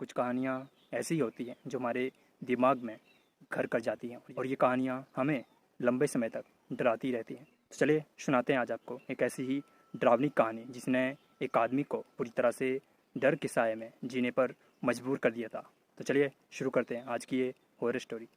कुछ कहानियाँ ऐसी होती हैं जो हमारे दिमाग में घर कर जाती हैं और ये कहानियाँ हमें लंबे समय तक डराती रहती हैं। तो चलिए सुनाते हैं आज आपको एक ऐसी ही डरावनी कहानी जिसने एक आदमी को पूरी तरह से डर के साए में जीने पर मजबूर कर दिया था। तो चलिए शुरू करते हैं आज की ये हॉरर स्टोरी।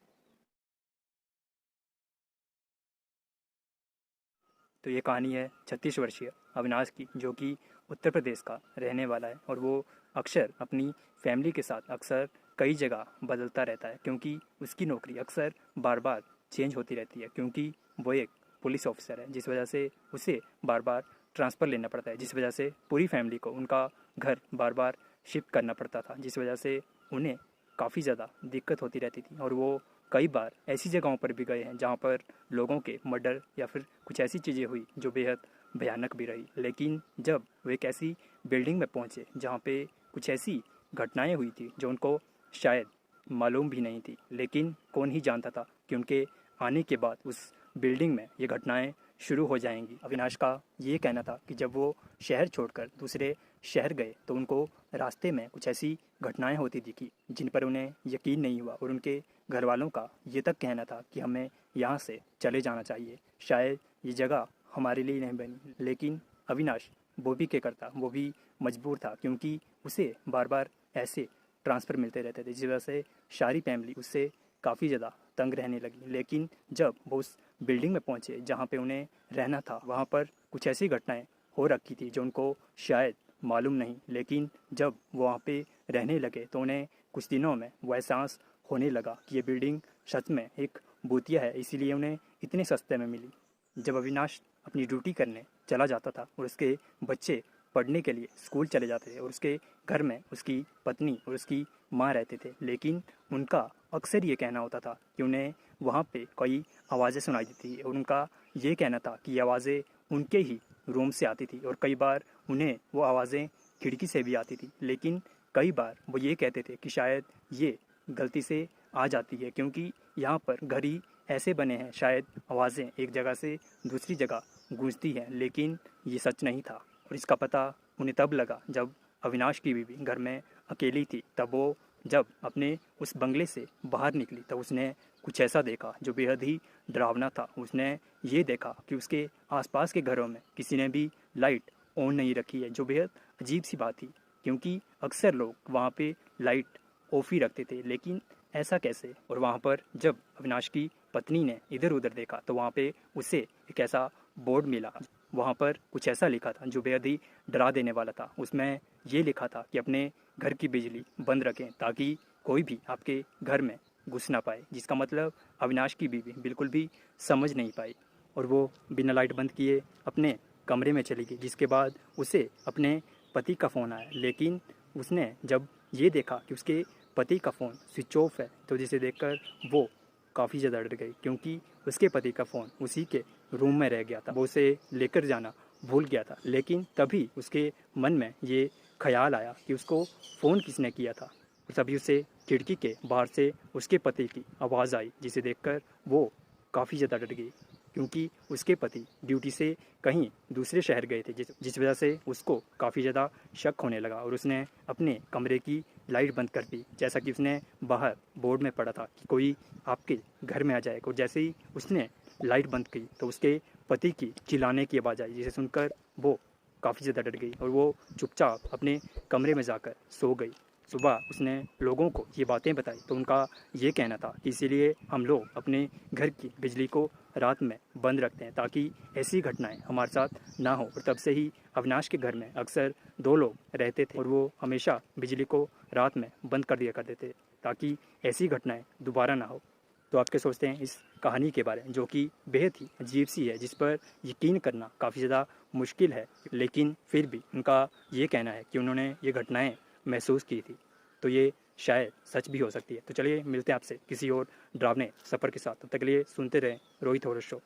तो ये कहानी है 36 वर्षीय अविनाश की, जो कि उत्तर प्रदेश का रहने वाला है और वो अक्सर अपनी फैमिली के साथ अक्सर कई जगह बदलता रहता है क्योंकि उसकी नौकरी अक्सर बार बार चेंज होती रहती है, क्योंकि वो एक पुलिस ऑफिसर है, जिस वजह से उसे बार बार ट्रांसफ़र लेना पड़ता है, जिस वजह से पूरी फैमिली को उनका घर बार बार शिफ्ट करना पड़ता था, जिस वजह से उन्हें काफ़ी ज़्यादा दिक्कत होती रहती थी। और वो कई बार ऐसी जगहों पर भी गए हैं जहाँ पर लोगों के मर्डर या फिर कुछ ऐसी चीज़ें हुई जो बेहद भयानक भी रही। लेकिन जब वो एक ऐसी बिल्डिंग में पहुँचे जहाँ पे कुछ ऐसी घटनाएं हुई थी जो उनको शायद मालूम भी नहीं थी, लेकिन कौन ही जानता था कि उनके आने के बाद उस बिल्डिंग में ये घटनाएं शुरू हो जाएंगी। अविनाश का ये कहना था कि जब वो शहर छोड़कर दूसरे शहर गए तो उनको रास्ते में कुछ ऐसी घटनाएं होती दिखी जिन पर उन्हें यकीन नहीं हुआ और उनके घर वालों का ये तक कहना था कि हमें यहाँ से चले जाना चाहिए, शायद ये जगह हमारे लिए नहीं बनी। लेकिन अविनाश वो भी क्या करता, वो भी मजबूर था क्योंकि उसे बार बार ऐसे ट्रांसफ़र मिलते रहते थे, जिस वजह से सारी फैमिली उससे काफ़ी ज़्यादा तंग रहने लगी। लेकिन जब वो उस बिल्डिंग में पहुँचे जहाँ पे उन्हें रहना था, वहाँ पर कुछ ऐसी घटनाएं हो रखी थी जो उनको शायद मालूम नहीं, लेकिन जब वो वहाँ पे रहने लगे तो उन्हें कुछ दिनों में वो एहसास होने लगा कि ये बिल्डिंग सच में एक भूतिया है, इसीलिए उन्हें इतने सस्ते में मिली। जब अविनाश अपनी ड्यूटी करने चला जाता था और उसके बच्चे पढ़ने के लिए स्कूल चले जाते थे और उसके घर में उसकी पत्नी और उसकी माँ रहते थे, लेकिन उनका अक्सर ये कहना होता था कि उन्हें वहाँ पे कई आवाज़ें सुनाई देती थी और उनका ये कहना था कि ये आवाज़ें उनके ही रूम से आती थी और कई बार उन्हें वो आवाज़ें खिड़की से भी आती थी। लेकिन कई बार वो ये कहते थे कि शायद ये गलती से आ जाती है क्योंकि यहाँ पर घर ही ऐसे बने हैं, शायद आवाज़ें एक जगह से दूसरी जगह गूंजती हैं। लेकिन ये सच नहीं था और इसका पता उन्हें तब लगा जब अविनाश की बीवी घर में अकेली थी। तब वो जब अपने उस बंगले से बाहर निकली तब उसने कुछ ऐसा देखा जो बेहद ही डरावना था। उसने ये देखा कि उसके आसपास के घरों में किसी ने भी लाइट ऑन नहीं रखी है, जो बेहद अजीब सी बात थी क्योंकि अक्सर लोग वहाँ पे लाइट ऑफ ही रखते थे। लेकिन ऐसा कैसे? और वहाँ पर जब अविनाश की पत्नी ने इधर उधर देखा तो वहाँ पे उसे एक ऐसा बोर्ड मिला, वहाँ पर कुछ ऐसा लिखा था जो बेहद ही डरा देने वाला था। उसमें ये लिखा था कि अपने घर की बिजली बंद रखें ताकि कोई भी आपके घर में घुस ना पाए, जिसका मतलब अविनाश की बीवी बिल्कुल भी समझ नहीं पाई और वो बिना लाइट बंद किए अपने कमरे में चली गई। जिसके बाद उसे अपने पति का फ़ोन आया, लेकिन उसने जब ये देखा कि उसके पति का फ़ोन स्विच ऑफ है तो जिसे देखकर वो काफ़ी ज़्यादा डर गई क्योंकि उसके पति का फ़ोन उसी के रूम में रह गया था। वो उसे लेकर जाना भूल गया था, लेकिन तभी उसके मन में ये ख्याल आया कि उसको फ़ोन किसने किया था। और तभी उसे खिड़की के बाहर से उसके पति की आवाज़ आई, जिसे देखकर वो काफ़ी ज़्यादा डर गई क्योंकि उसके पति ड्यूटी से कहीं दूसरे शहर गए थे, जिस वजह से उसको काफ़ी ज़्यादा शक होने लगा और उसने अपने कमरे की लाइट बंद कर दी, जैसा कि उसने बाहर बोर्ड में पढ़ा था कि कोई आपके घर में आ जाएगा। और जैसे ही उसने लाइट बंद की तो उसके पति की चिल्लाने की आवाज़ आई, जिसे सुनकर वो काफ़ी ज़्यादा डर गई और वो चुपचाप अपने कमरे में जाकर सो गई। सुबह उसने लोगों को ये बातें बताई तो उनका ये कहना था कि इसीलिए हम लोग अपने घर की बिजली को रात में बंद रखते हैं ताकि ऐसी घटनाएं हमारे साथ ना हो। और तब से ही अविनाश के घर में अक्सर 2 लोग रहते थे और वो हमेशा बिजली को रात में बंद कर दिया करते थे ताकि ऐसी घटनाएं दोबारा ना हो। तो आप क्या सोचते हैं इस कहानी के बारे में, जो कि बेहद ही अजीब सी है, जिस पर यकीन करना काफ़ी ज़्यादा मुश्किल है, लेकिन फिर भी उनका ये कहना है कि उन्होंने ये घटनाएं महसूस की थी, तो ये शायद सच भी हो सकती है। तो चलिए मिलते हैं आपसे किसी और डरावने सफ़र के साथ। तब तक के लिए सुनते रहें रोहित हॉरर शो।